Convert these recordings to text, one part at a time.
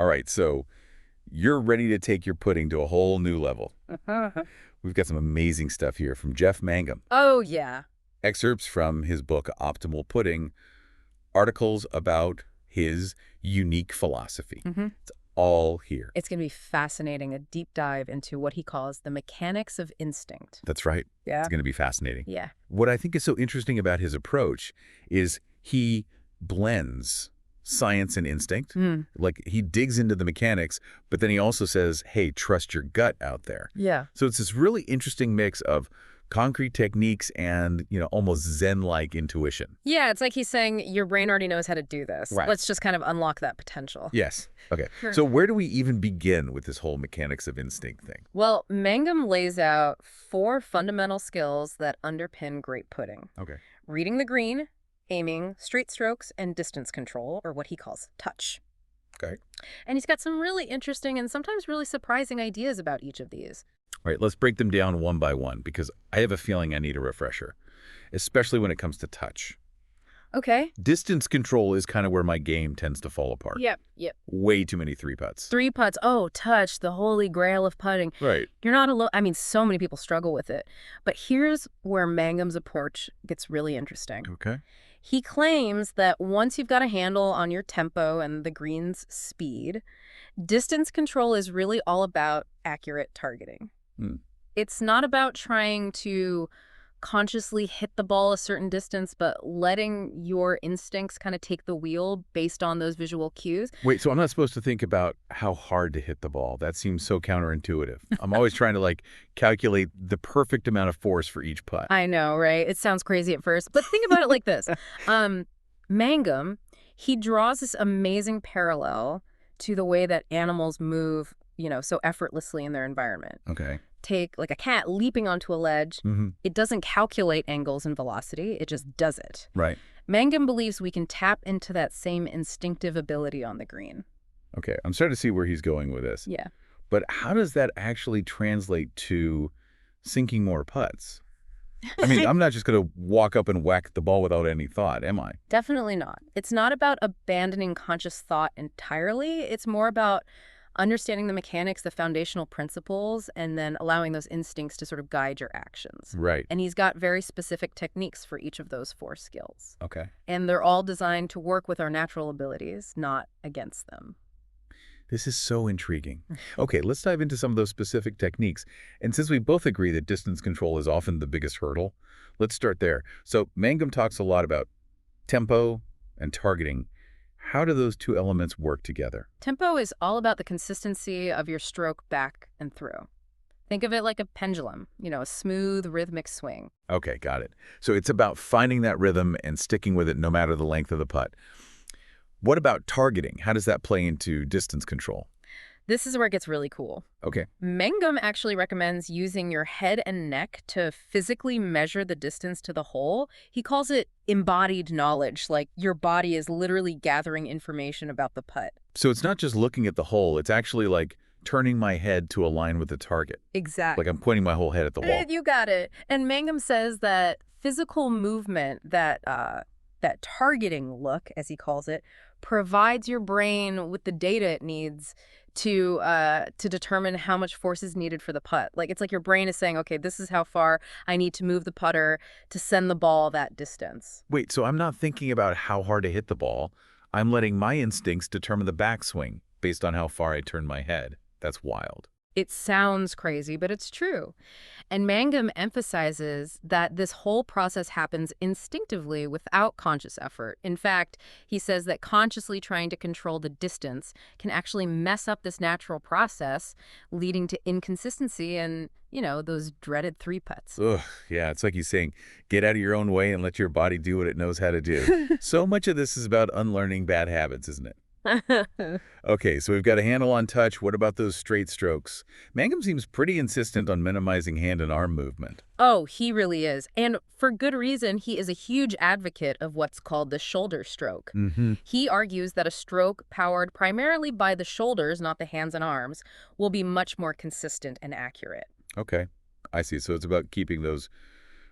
All right, so you're ready to take your pudding to a whole new level. We've got some amazing stuff here from Geoff Mangum. Oh, yeah. Excerpts from his book, Optimal Pudding, articles about his unique philosophy. It's all here. It's going to be fascinating, a deep dive into what he calls the mechanics of instinct. That's right. Yeah. It's going to be fascinating. Yeah. What I think is so interesting about his approach is he blends science and instinct. Like, he digs into the mechanics, but then he also says, hey, trust your gut out there. Yeah. So it's this really interesting mix of concrete techniques and, almost Zen-like intuition. Yeah, it's like he's saying your brain already knows how to do this. Right. Let's just kind of unlock that potential. Yes. Okay. Sure. So where do we even begin with this whole mechanics of instinct thing? Well, Mangum lays out 4 fundamental skills that underpin great pudding. Okay. Reading the green, aiming, straight strokes, and distance control, or what he calls touch. Okay. And he's got some really interesting and sometimes really surprising ideas about each of these. All right, let's break them down one by one because I have a feeling I need a refresher, especially when it comes to touch. Okay. Distance control is kind of where my game tends to fall apart. Yep. Way too many 3-putts. 3 putts. Oh, touch, the holy grail of putting. Right. You're not alone. I mean, so many people struggle with it. But here's where Mangum's approach gets really interesting. Okay. He claims that once you've got a handle on your tempo and the green's speed, distance control is really all about accurate targeting. It's not about trying to consciously hit the ball a certain distance, but letting your instincts kind of take the wheel based on those visual cues. Wait, so I'm not supposed to think about how hard to hit the ball. That seems so counterintuitive. I'm always trying to, calculate the perfect amount of force for each putt. I know, right? It sounds crazy at first, but think about it like this. Mangum, he draws this amazing parallel to the way that animals move, so effortlessly in their environment. Okay. Take like a cat leaping onto a ledge. It doesn't calculate angles and velocity. It just does it. Right. Mangum believes we can tap into that same instinctive ability on the green. Okay. I'm starting to see where he's going with this. Yeah. But how does that actually translate to sinking more putts? I mean, I'm not just going to walk up and whack the ball without any thought, am I? Definitely not. It's not about abandoning conscious thought entirely. It's more about understanding the mechanics, the foundational principles, and then allowing those instincts to sort of guide your actions. Right. And he's got very specific techniques for each of those 4 skills. Okay. And they're all designed to work with our natural abilities, not against them. This is so intriguing. Okay, let's dive into some of those specific techniques. And since we both agree that distance control is often the biggest hurdle, let's start there. So Mangum talks a lot about tempo and targeting. How do those 2 elements work together? Tempo is all about the consistency of your stroke back and through. Think of it like a pendulum, a smooth rhythmic swing. Okay, got it. So it's about finding that rhythm and sticking with it no matter the length of the putt. What about targeting? How does that play into distance control? This is where it gets really cool. Okay. Mangum actually recommends using your head and neck to physically measure the distance to the hole. He calls it embodied knowledge, like your body is literally gathering information about the putt. So it's not just looking at the hole, it's actually like turning my head to align with the target. Exactly. Like I'm pointing my whole head at the wall. You got it. And Mangum says that physical movement, that targeting look, as he calls it, provides your brain with the data it needs to determine how much force is needed for the putt. It's like your brain is saying, okay, this is how far I need to move the putter to send the ball that distance. Wait, so I'm not thinking about how hard to hit the ball. I'm letting my instincts determine the backswing based on how far I turn my head. That's wild. It sounds crazy, but it's true. And Mangum emphasizes that this whole process happens instinctively without conscious effort. In fact, he says that consciously trying to control the distance can actually mess up this natural process, leading to inconsistency and, those dreaded 3 putts. Ugh, yeah, it's like he's saying, get out of your own way and let your body do what it knows how to do. So much of this is about unlearning bad habits, isn't it? Okay, so we've got a handle on touch. What about those straight strokes? Mangum seems pretty insistent on minimizing hand and arm movement. Oh, he really is. And for good reason, he is a huge advocate of what's called the shoulder stroke. He argues that a stroke powered primarily by the shoulders, not the hands and arms, will be much more consistent and accurate. Okay, I see. So it's about keeping those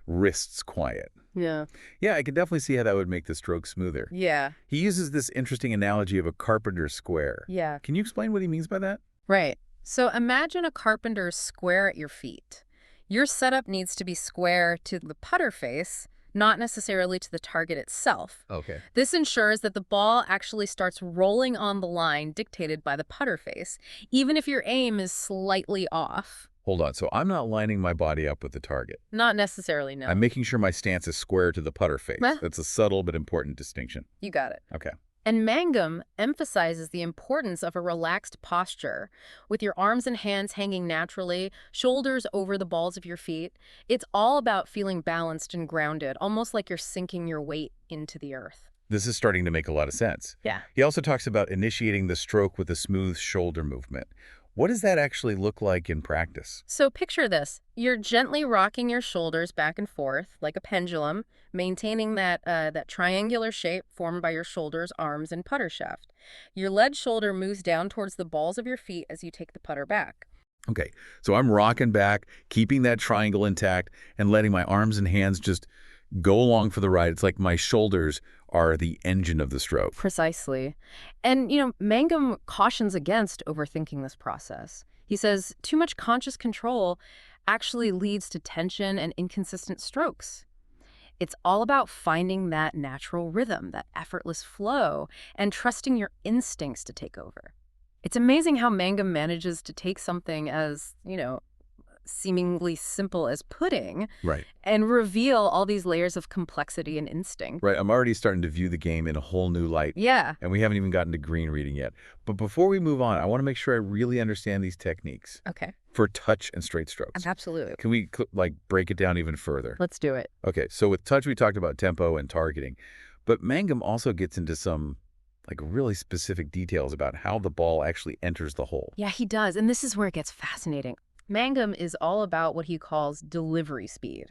wrists quiet. Yeah. Yeah, I can definitely see how that would make the stroke smoother. Yeah. He uses this interesting analogy of a carpenter's square. Yeah. Can you explain what he means by that? Right. So imagine a carpenter's square at your feet. Your setup needs to be square to the putter face, not necessarily to the target itself. Okay. This ensures that the ball actually starts rolling on the line dictated by the putter face, even if your aim is slightly off. Hold on. So I'm not lining my body up with the target. Not necessarily, no. I'm making sure my stance is square to the putter face. Meh. That's a subtle but important distinction. You got it. Okay. And Mangum emphasizes the importance of a relaxed posture, with your arms and hands hanging naturally, shoulders over the balls of your feet. It's all about feeling balanced and grounded, almost like you're sinking your weight into the earth. This is starting to make a lot of sense. Yeah. He also talks about initiating the stroke with a smooth shoulder movement. What does that actually look like in practice? So picture this. You're gently rocking your shoulders back and forth like a pendulum, maintaining that triangular shape formed by your shoulders, arms, and putter shaft. Your lead shoulder moves down towards the balls of your feet as you take the putter back. Okay, so I'm rocking back, keeping that triangle intact, and letting my arms and hands just go along for the ride. It's like my shoulders are the engine of the stroke. Precisely. And, Mangum cautions against overthinking this process. He says too much conscious control actually leads to tension and inconsistent strokes. It's all about finding that natural rhythm, that effortless flow, and trusting your instincts to take over. It's amazing how Mangum manages to take something as, seemingly simple as putting Right. and reveal all these layers of complexity and instinct. Right, I'm already starting to view the game in a whole new light. Yeah. And we haven't even gotten to green reading yet. But before we move on, I want to make sure I really understand these techniques Okay. for touch and straight strokes. Absolutely. Can we break it down even further? Let's do it. Okay, so with touch, we talked about tempo and targeting. But Mangum also gets into some really specific details about how the ball actually enters the hole. Yeah, he does. And this is where it gets fascinating. Mangum is all about what he calls delivery speed,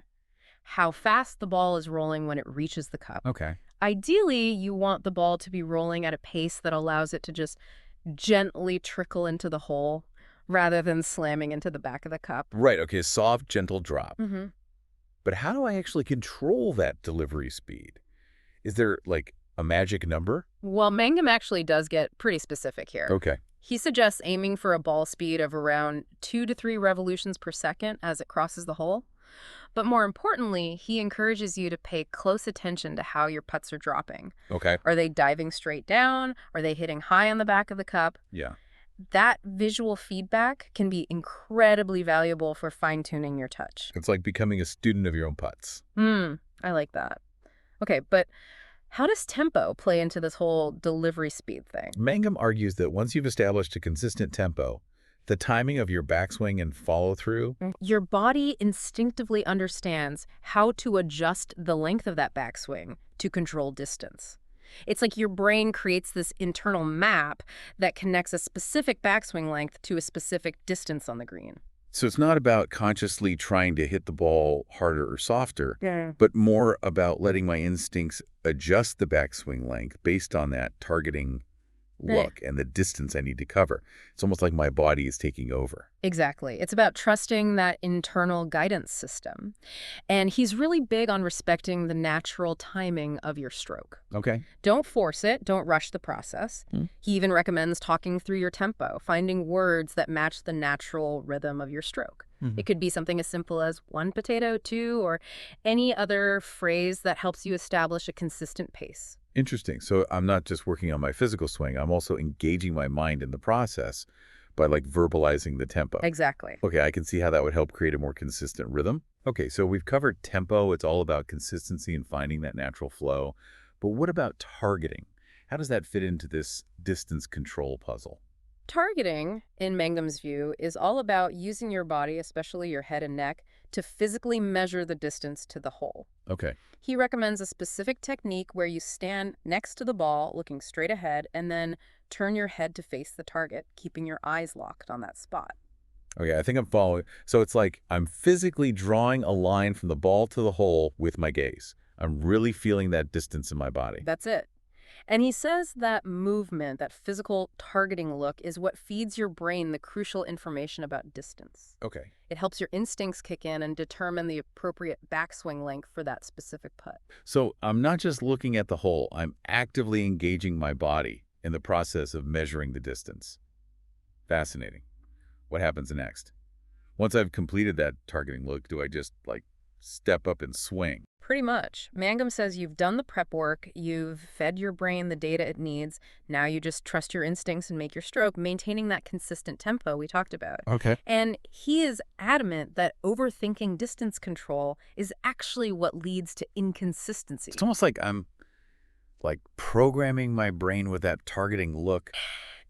how fast the ball is rolling when it reaches the cup. Okay. Ideally, you want the ball to be rolling at a pace that allows it to just gently trickle into the hole rather than slamming into the back of the cup. Right, okay, soft, gentle drop. Mm-hmm. But how do I actually control that delivery speed? Is there, a magic number? Well, Mangum actually does get pretty specific here. Okay. He suggests aiming for a ball speed of around 2 to 3 revolutions per second as it crosses the hole. But more importantly, he encourages you to pay close attention to how your putts are dropping. Okay. Are they diving straight down? Are they hitting high on the back of the cup? Yeah. That visual feedback can be incredibly valuable for fine-tuning your touch. It's like becoming a student of your own putts. I like that. Okay, but how does tempo play into this whole delivery speed thing? Mangum argues that once you've established a consistent tempo, the timing of your backswing and follow-through. Your body instinctively understands how to adjust the length of that backswing to control distance. It's like your brain creates this internal map that connects a specific backswing length to a specific distance on the green. So it's not about consciously trying to hit the ball harder or softer, Yeah. but more about letting my instincts adjust the backswing length based on that targeting look and the distance I need to cover. It's almost like my body is taking over. Exactly. It's about trusting that internal guidance system. And he's really big on respecting the natural timing of your stroke. Okay. Don't force it. Don't rush the process. He even recommends talking through your tempo, finding words that match the natural rhythm of your stroke. It could be something as simple as 1 potato, 2, or any other phrase that helps you establish a consistent pace. Interesting. So I'm not just working on my physical swing. I'm also engaging my mind in the process by verbalizing the tempo. Exactly. Okay, I can see how that would help create a more consistent rhythm. Okay, so we've covered tempo. It's all about consistency and finding that natural flow. But what about targeting? How does that fit into this distance control puzzle? Targeting, in Mangum's view, is all about using your body, especially your head and neck, to physically measure the distance to the hole. Okay. He recommends a specific technique where you stand next to the ball, looking straight ahead, and then turn your head to face the target, keeping your eyes locked on that spot. Okay, I think I'm following. So it's like I'm physically drawing a line from the ball to the hole with my gaze. I'm really feeling that distance in my body. That's it. And he says that movement, that physical targeting look, is what feeds your brain the crucial information about distance. Okay. It helps your instincts kick in and determine the appropriate backswing length for that specific putt. So I'm not just looking at the hole, I'm actively engaging my body in the process of measuring the distance. Fascinating. What happens next? Once I've completed that targeting look, do I just, step up and swing? Pretty much. Mangum says you've done the prep work, you've fed your brain the data it needs, now you just trust your instincts and make your stroke, maintaining that consistent tempo we talked about. Okay. And he is adamant that overthinking distance control is actually what leads to inconsistency. It's almost like I'm, programming my brain with that targeting look,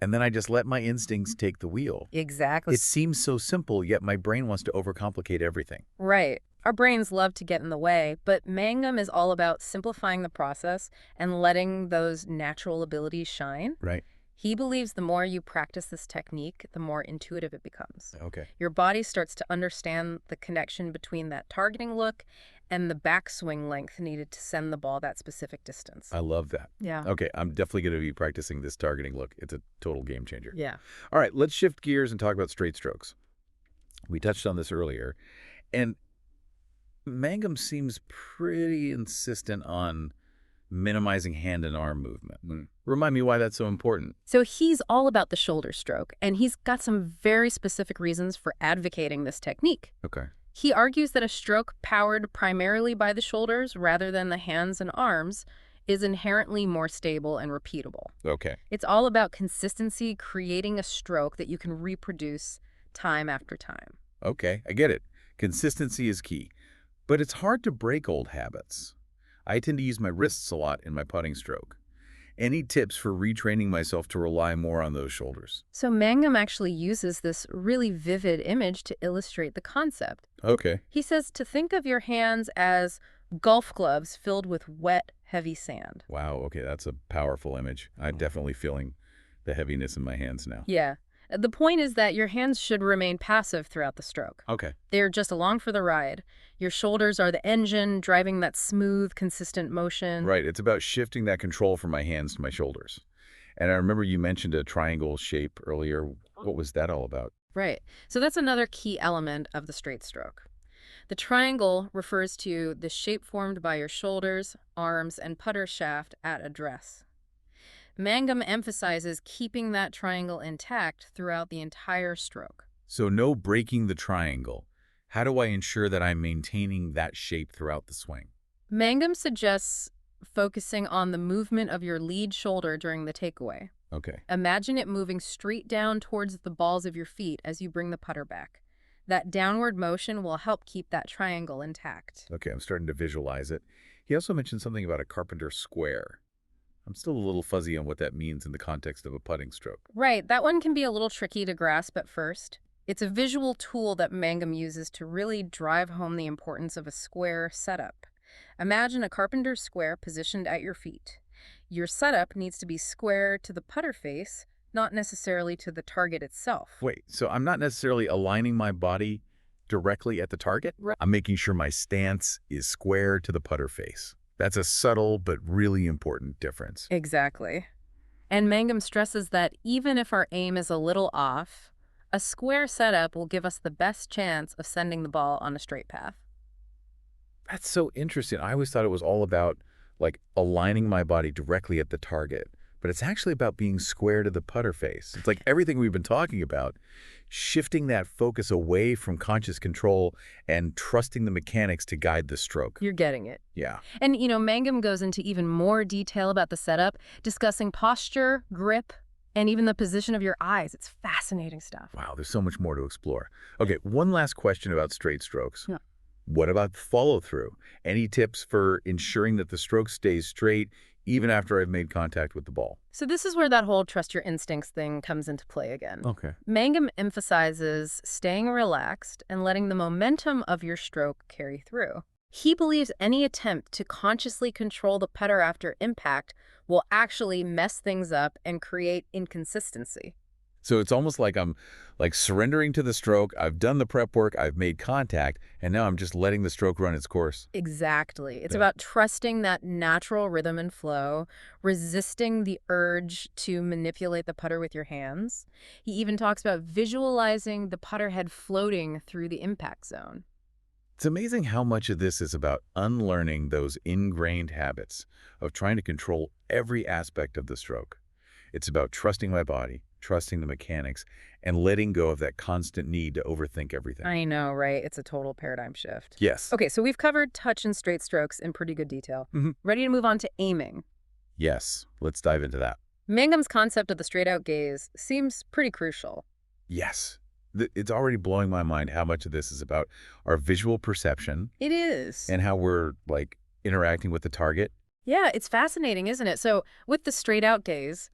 and then I just let my instincts take the wheel. Exactly. It seems so simple, yet my brain wants to overcomplicate everything. Right. Our brains love to get in the way, but Mangum is all about simplifying the process and letting those natural abilities shine. Right. He believes the more you practice this technique, the more intuitive it becomes. Okay. Your body starts to understand the connection between that targeting look and the backswing length needed to send the ball that specific distance. I love that. Yeah. Okay, I'm definitely going to be practicing this targeting look. It's a total game changer. Yeah. All right, let's shift gears and talk about straight strokes. We touched on this earlier, and Mangum seems pretty insistent on minimizing hand and arm movement. Remind me why that's so important. So he's all about the shoulder stroke, and he's got some very specific reasons for advocating this technique. Okay. He argues that a stroke powered primarily by the shoulders rather than the hands and arms is inherently more stable and repeatable. Okay. It's all about consistency, creating a stroke that you can reproduce time after time. Okay, I get it. Consistency is key. But it's hard to break old habits. I tend to use my wrists a lot in my putting stroke. Any tips for retraining myself to rely more on those shoulders? So Mangum actually uses this really vivid image to illustrate the concept. Okay. He says to think of your hands as golf gloves filled with wet, heavy sand. Wow, okay, that's a powerful image. I'm definitely feeling the heaviness in my hands now. Yeah. The point is that your hands should remain passive throughout the stroke. Okay. They're just along for the ride. Your shoulders are the engine, driving that smooth, consistent motion. Right, it's about shifting that control from my hands to my shoulders. And I remember you mentioned a triangle shape earlier. What was that all about? Right. So that's another key element of the straight stroke. The triangle refers to the shape formed by your shoulders, arms, and putter shaft at address. Mangum emphasizes keeping that triangle intact throughout the entire stroke. So no breaking the triangle. How do I ensure that I'm maintaining that shape throughout the swing? Mangum suggests focusing on the movement of your lead shoulder during the takeaway. Okay. Imagine it moving straight down towards the balls of your feet as you bring the putter back. That downward motion will help keep that triangle intact. Okay, I'm starting to visualize it. He also mentioned something about a carpenter square. I'm still a little fuzzy on what that means in the context of a putting stroke. Right, that one can be a little tricky to grasp at first. It's a visual tool that Mangum uses to really drive home the importance of a square setup. Imagine a carpenter's square positioned at your feet. Your setup needs to be square to the putter face, not necessarily to the target itself. Wait, so I'm not necessarily aligning my body directly at the target? Right. I'm making sure my stance is square to the putter face. That's a subtle but really important difference. Exactly. And Mangum stresses that even if our aim is a little off, a square setup will give us the best chance of sending the ball on a straight path. That's so interesting. I always thought it was all about, aligning my body directly at the target. But it's actually about being square to the putter face. It's like everything we've been talking about, shifting that focus away from conscious control and trusting the mechanics to guide the stroke. You're getting it. Yeah. And, Mangum goes into even more detail about the setup, discussing posture, grip, and even the position of your eyes. It's fascinating stuff. Wow, there's so much more to explore. Okay, one last question about straight strokes. Yeah. What about follow-through? Any tips for ensuring that the stroke stays straight even after I've made contact with the ball? So this is where that whole trust your instincts thing comes into play again. Okay. Mangum emphasizes staying relaxed and letting the momentum of your stroke carry through. He believes any attempt to consciously control the putter after impact will actually mess things up and create inconsistency. So it's almost like I'm like surrendering to the stroke. I've done the prep work, I've made contact, and now I'm just letting the stroke run its course. Exactly. It's Yeah. about trusting that natural rhythm and flow, resisting the urge to manipulate the putter with your hands. He even talks about visualizing the putter head floating through the impact zone. It's amazing how much of this is about unlearning those ingrained habits of trying to control every aspect of the stroke. It's about trusting my body, trusting the mechanics, and letting go of that constant need to overthink everything. I know, right? It's a total paradigm shift. Yes. Okay, so we've covered touch and straight strokes in pretty good detail. Hmm. Ready to move on to aiming. Yes. Let's dive into that. Mangum's concept of the straight-out gaze seems pretty crucial. Yes. It's already blowing my mind how much of this is about our visual perception It is. and how we're, like, interacting with the target. Yeah, it's fascinating, isn't it? So with the straight-out gaze,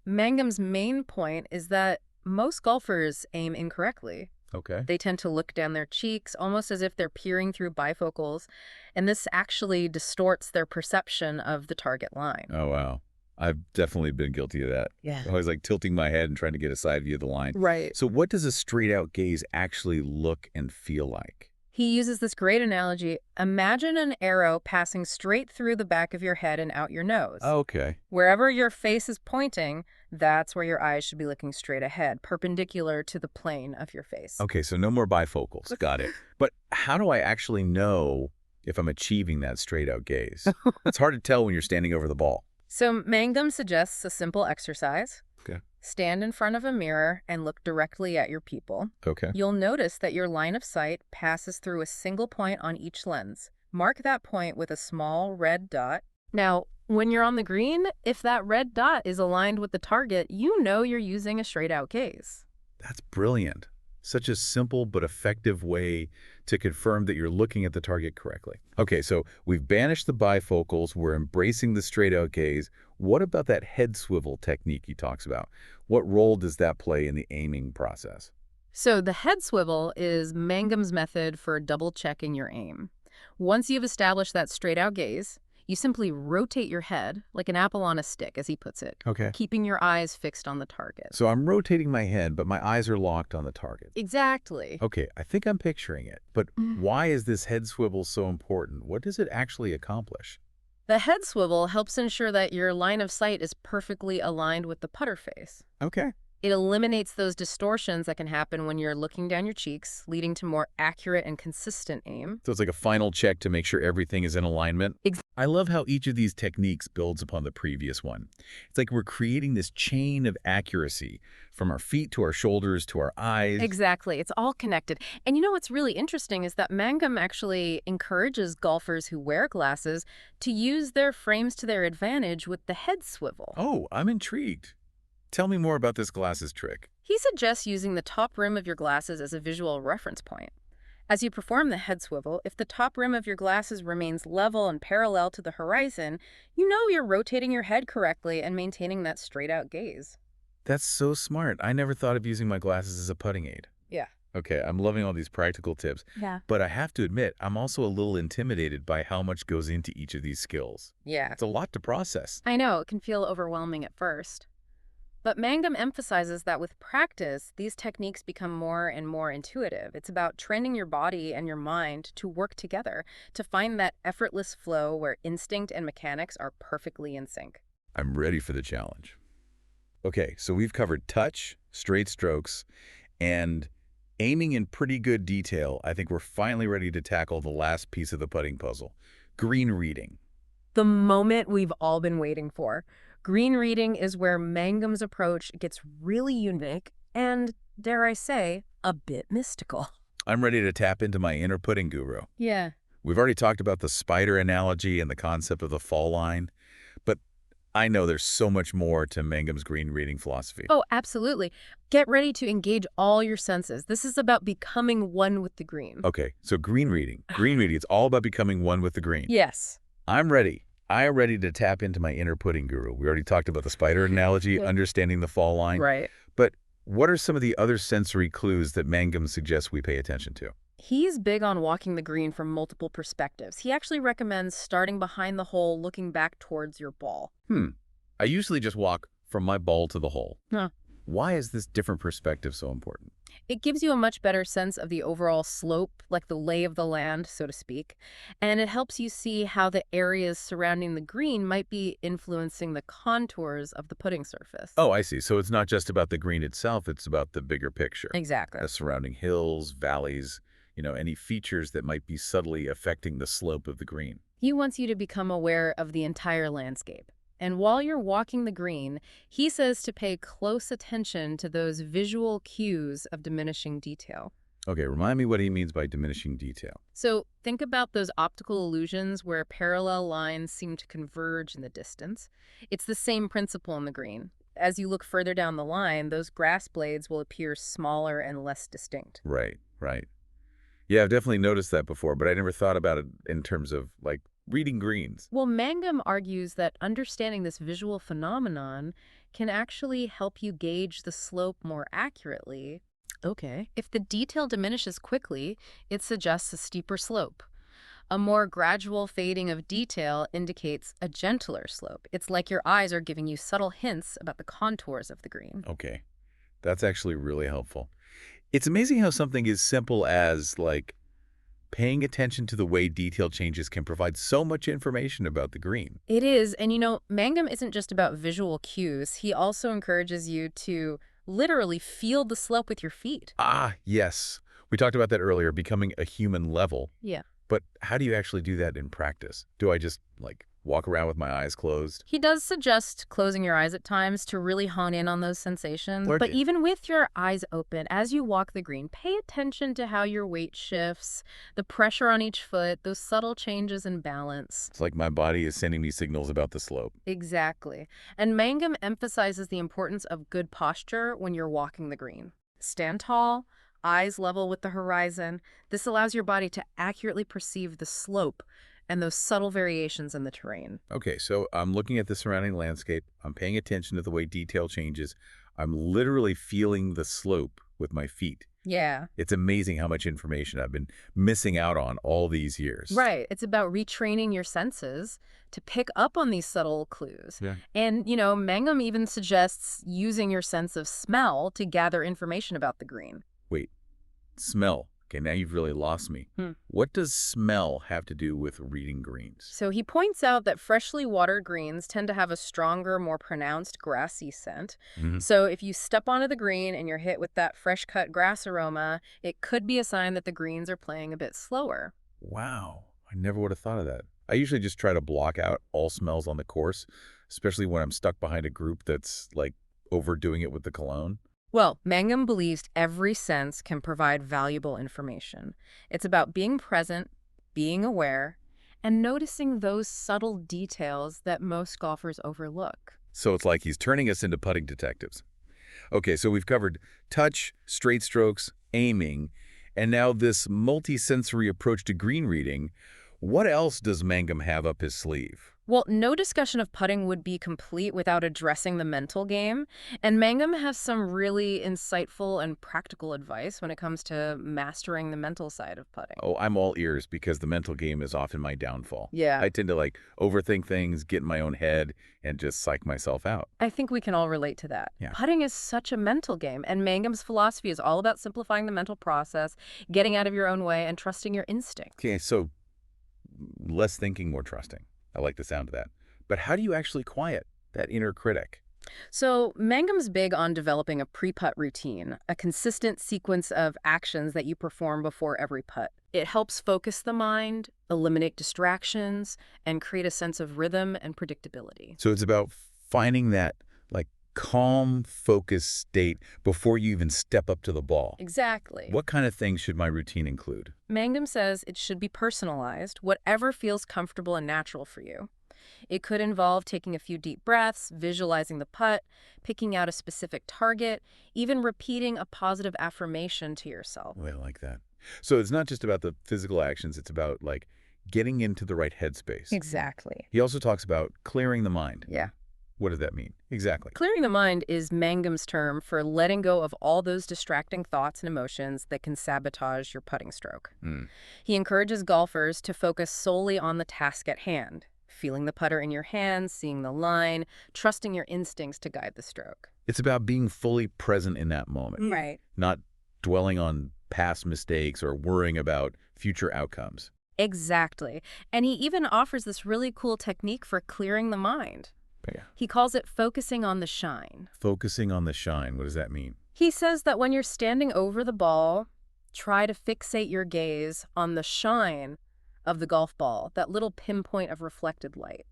Mangum's main point is that most golfers aim incorrectly. Okay. They tend to look down their cheeks, almost as if they're peering through bifocals, and this actually distorts their perception of the target line. Oh, wow. I've definitely been guilty of that. Yeah. Always like tilting my head and trying to get a side view of the line. Right. So what does a straight out gaze actually look and feel like? He uses this great analogy. Imagine an arrow passing straight through the back of your head and out your nose. Okay. Wherever your face is pointing, that's where your eyes should be looking straight ahead, perpendicular to the plane of your face. Okay, so no more bifocals. Got it. But how do I actually know if I'm achieving that straight out gaze? It's hard to tell when you're standing over the ball. So Mangum suggests a simple exercise. Okay. Stand in front of a mirror and look directly at your pupil. Okay. You'll notice that your line of sight passes through a single point on each lens. Mark that point with a small red dot. Now, when you're on the green, if that red dot is aligned with the target, you know you're using a straight-out gaze. That's brilliant. Such a simple but effective way to confirm that you're looking at the target correctly. Okay, so we've banished the bifocals. We're embracing the straight-out gaze. What about that head swivel technique he talks about? What role does that play in the aiming process? So the head swivel is Mangum's method for double-checking your aim. Once you've established that straight-out gaze, you simply rotate your head like an apple on a stick, as he puts it, Okay. keeping your eyes fixed on the target. So I'm rotating my head, but my eyes are locked on the target. Exactly. Okay, I think I'm picturing it. But why is this head swivel so important? What does it actually accomplish? The head swivel helps ensure that your line of sight is perfectly aligned with the putter face. Okay. It eliminates those distortions that can happen when you're looking down your cheeks, leading to more accurate and consistent aim. So it's like a final check to make sure everything is in alignment. I love how each of these techniques builds upon the previous one. It's like we're creating this chain of accuracy from our feet to our shoulders to our eyes. Exactly. It's all connected. And you know what's really interesting is that Mangum actually encourages golfers who wear glasses to use their frames to their advantage with the head swivel. Oh, I'm intrigued. Tell me more about this glasses trick. He suggests using the top rim of your glasses as a visual reference point. As you perform the head swivel, if the top rim of your glasses remains level and parallel to the horizon, you know you're rotating your head correctly and maintaining that straight-out gaze. That's so smart. I never thought of using my glasses as a putting aid. Yeah. Okay, I'm loving all these practical tips. Yeah. But I have to admit, I'm also a little intimidated by how much goes into each of these skills. Yeah. It's a lot to process. I know, it can feel overwhelming at first. But Mangum emphasizes that with practice, these techniques become more and more intuitive. It's about training your body and your mind to work together, to find that effortless flow where instinct and mechanics are perfectly in sync. I'm ready for the challenge. Okay, so we've covered touch, straight strokes, and aiming in pretty good detail. I think we're finally ready to tackle the last piece of the putting puzzle, green reading. The moment we've all been waiting for. Green reading is where Mangum's approach gets really unique and, dare I say, a bit mystical. I'm ready to tap into my inner putting guru. Yeah. We've already talked about the spider analogy and the concept of the fall line, but I know there's so much more to Mangum's green reading philosophy. Oh, absolutely. Get ready to engage all your senses. This is about becoming one with the green. Okay, so green reading. Green reading, it's all about becoming one with the green. Yes. I'm ready. I am ready to tap into my inner putting guru. We already talked about the spider analogy, understanding the fall line. Right. But what are some of the other sensory clues that Mangum suggests we pay attention to? He's big on walking the green from multiple perspectives. He actually recommends starting behind the hole, looking back towards your ball. I usually just walk from my ball to the hole. Huh. Why is this different perspective so important? It gives you a much better sense of the overall slope, like the lay of the land, so to speak, and it helps you see how the areas surrounding the green might be influencing the contours of the putting surface. Oh, I see. So it's not just about the green itself, it's about the bigger picture. Exactly. The surrounding hills, valleys, any features that might be subtly affecting the slope of the green. He wants you to become aware of the entire landscape. And while you're walking the green, he says to pay close attention to those visual cues of diminishing detail. Okay, remind me what he means by diminishing detail. So think about those optical illusions where parallel lines seem to converge in the distance. It's the same principle in the green. As you look further down the line, those grass blades will appear smaller and less distinct. Right, right. Yeah, I've definitely noticed that before, but I never thought about it in terms of, like, reading greens. Well, Mangum argues that understanding this visual phenomenon can actually help you gauge the slope more accurately. Okay. If the detail diminishes quickly, it suggests a steeper slope. A more gradual fading of detail indicates a gentler slope. It's like your eyes are giving you subtle hints about the contours of the green. Okay. That's actually really helpful. It's amazing how something as simple as, like, paying attention to the way detail changes can provide so much information about the green. It is, and Mangum isn't just about visual cues. He also encourages you to literally feel the slope with your feet. Ah, yes. We talked about that earlier, becoming a human level. Yeah. But how do you actually do that in practice? Do I just, like, walk around with my eyes closed? He does suggest closing your eyes at times to really hone in on those sensations. But Okay. even with your eyes open, as you walk the green, pay attention to how your weight shifts, the pressure on each foot, those subtle changes in balance. It's like my body is sending me signals about the slope. Exactly. And Mangum emphasizes the importance of good posture when you're walking the green. Stand tall, eyes level with the horizon. This allows your body to accurately perceive the slope and those subtle variations in the terrain. Okay, so I'm looking at the surrounding landscape. I'm paying attention to the way detail changes. I'm literally feeling the slope with my feet. Yeah. It's amazing how much information I've been missing out on all these years. Right. It's about retraining your senses to pick up on these subtle clues. Yeah. And, Mangum even suggests using your sense of smell to gather information about the green. Wait, smell. Okay, now you've really lost me. What does smell have to do with reading greens? So he points out that freshly watered greens tend to have a stronger, more pronounced grassy scent. So if you step onto the green and you're hit with that fresh-cut grass aroma, it could be a sign that the greens are playing a bit slower. Wow, I never would have thought of that. I usually just try to block out all smells on the course, especially when I'm stuck behind a group that's, like, overdoing it with the cologne. Well, Mangum believes every sense can provide valuable information. It's about being present, being aware, and noticing those subtle details that most golfers overlook. So it's like he's turning us into putting detectives. Okay, so we've covered touch, straight strokes, aiming, and now this multi-sensory approach to green reading. What else does Mangum have up his sleeve? Well, no discussion of putting would be complete without addressing the mental game, and Mangum has some really insightful and practical advice when it comes to mastering the mental side of putting. Oh, I'm all ears because the mental game is often my downfall. Yeah. I tend to, like, overthink things, get in my own head, and just psych myself out. I think we can all relate to that. Yeah. Putting is such a mental game, and Mangum's philosophy is all about simplifying the mental process, getting out of your own way, and trusting your instincts. Okay, so less thinking, more trusting. I like the sound of that. But how do you actually quiet that inner critic? So Mangum's big on developing a pre-putt routine, a consistent sequence of actions that you perform before every putt. It helps focus the mind, eliminate distractions, and create a sense of rhythm and predictability. So it's about finding that, like, calm, focused state before you even step up to the ball. Exactly. What kind of things should my routine include? Mangum says it should be personalized, whatever feels comfortable and natural for you. It could involve taking a few deep breaths, visualizing the putt, picking out a specific target, even repeating a positive affirmation to yourself. Oh, I like that. So it's not just about the physical actions, it's about, like, getting into the right headspace. Exactly. He also talks about clearing the mind. Yeah. What does that mean? Exactly. Clearing the mind is Mangum's term for letting go of all those distracting thoughts and emotions that can sabotage your putting stroke. He encourages golfers to focus solely on the task at hand, feeling the putter in your hands, seeing the line, trusting your instincts to guide the stroke. It's about being fully present in that moment, Right. not dwelling on past mistakes or worrying about future outcomes. Exactly. And he even offers this really cool technique for clearing the mind. Yeah. He calls it focusing on the shine. Focusing on the shine, what does that mean? He says that when you're standing over the ball, try to fixate your gaze on the shine of the golf ball, that little pinpoint of reflected light.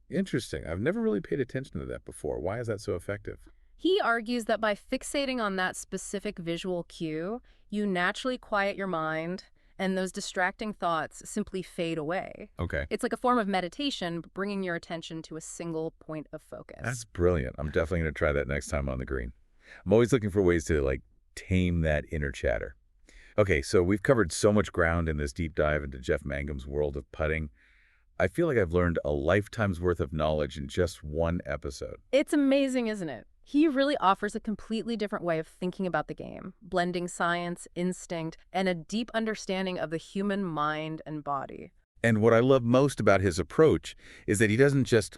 Interesting. I've never really paid attention to that before. Why is that so effective? He argues that by fixating on that specific visual cue, you naturally quiet your mind, and those distracting thoughts simply fade away. Okay. It's like a form of meditation, bringing your attention to a single point of focus. That's brilliant. I'm definitely going to try that next time on the green. I'm always looking for ways to, tame that inner chatter. Okay, so we've covered so much ground in this deep dive into Geoff Mangum's world of putting. I feel like I've learned a lifetime's worth of knowledge in just one episode. It's amazing, isn't it? He really offers a completely different way of thinking about the game, blending science, instinct, and a deep understanding of the human mind and body. And what I love most about his approach is that he doesn't just,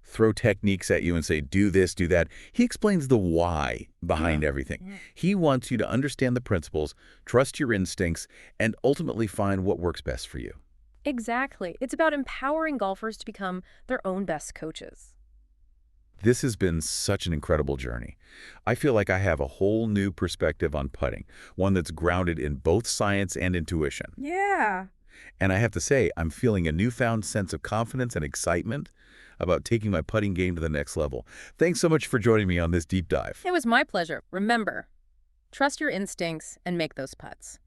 throw techniques at you and say, do this, do that. He explains the why behind everything. He wants you to understand the principles, trust your instincts, and ultimately find what works best for you. Exactly. It's about empowering golfers to become their own best coaches. This has been such an incredible journey. I feel like I have a whole new perspective on putting, one that's grounded in both science and intuition. Yeah. And I have to say, I'm feeling a newfound sense of confidence and excitement about taking my putting game to the next level. Thanks so much for joining me on this deep dive. It was my pleasure. Remember, trust your instincts and make those putts.